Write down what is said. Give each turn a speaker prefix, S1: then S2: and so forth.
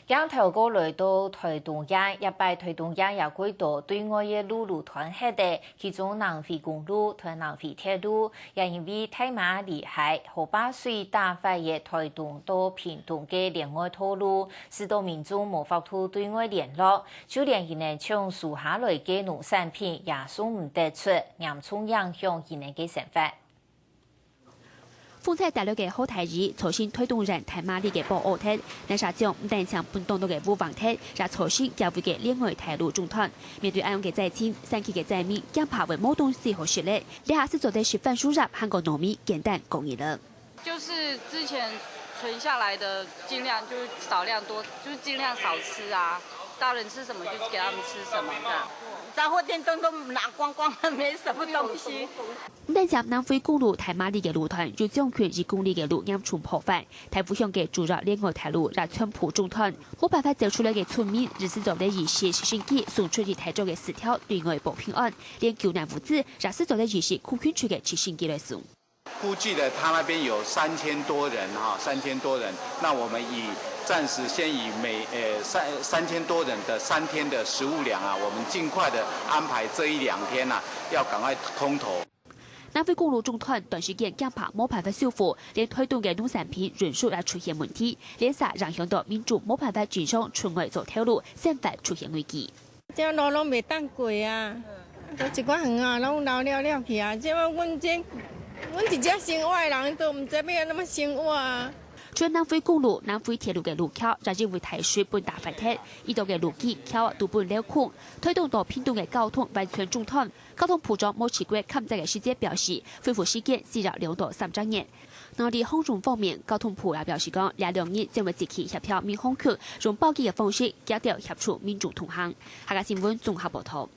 S1: 央头过来到台东央，一摆台东央有几多对外的路团黑的，其中南回公路同南回铁路，也因为太马厉害，河坝水打坏的台东到屏东的连外道路，使得民众无法度对外联络，就连伊呢从树下来的农产品也送唔得出，严重影响伊呢嘅生活。
S2: 风采大陆嘅好台语，重新推动人太马里嘅保护铁，但是将唔但像本当到嘅武防铁，也重新交为嘅另外台路中团。面对安样嘅灾情，山区嘅灾民将爬为某东西和实力，你还是做的十分输入韩国农民简单供应了。
S3: 就是之前存下来的，尽量就是少量多，就是尽量少吃啊。大人吃什么就给他们吃什么这样。
S4: 杂货店都拿光光了，没什么东西。
S2: 但是南回公路太马里嘅路段就将近2公里嘅路严重破坏，太府乡嘅主要另外条路让全部中断。冇办法走出来嘅村民，日是做的一些星期送出去台州嘅4条对外保平安，连救难物资也是做的一些苦圈区嘅7星期来送。
S5: 估计的他那边有3000多人哈，3000多人。那我们暂时先以3000多人的3天的食物粮啊，我们尽快的安排这1、2天啊，要赶快空投。
S2: 南回公路中断短时间减怕冇办法修复，连推动嘅农产品运输也出现问题，连啥影响到民众冇办法经常出外做铁路，生活出现危机。
S6: 这路拢袂当过啊，都一寡远啊，拢老了去啊，这阮一只生活的人都唔知要那么生活啊。
S2: 除南回公路、南回铁路嘅路桥，也因为台水本大发铁，呢度嘅路基橋都本了空，推動到屏東嘅交通完全中斷。交通部長莫奇國近日嘅時節表示，恢復時間需要2到3週年。內地空中方面，交通部也表示講，2日將會積極協調民航局，用包機嘅方式協調協助民眾同行。下個新聞綜合報道。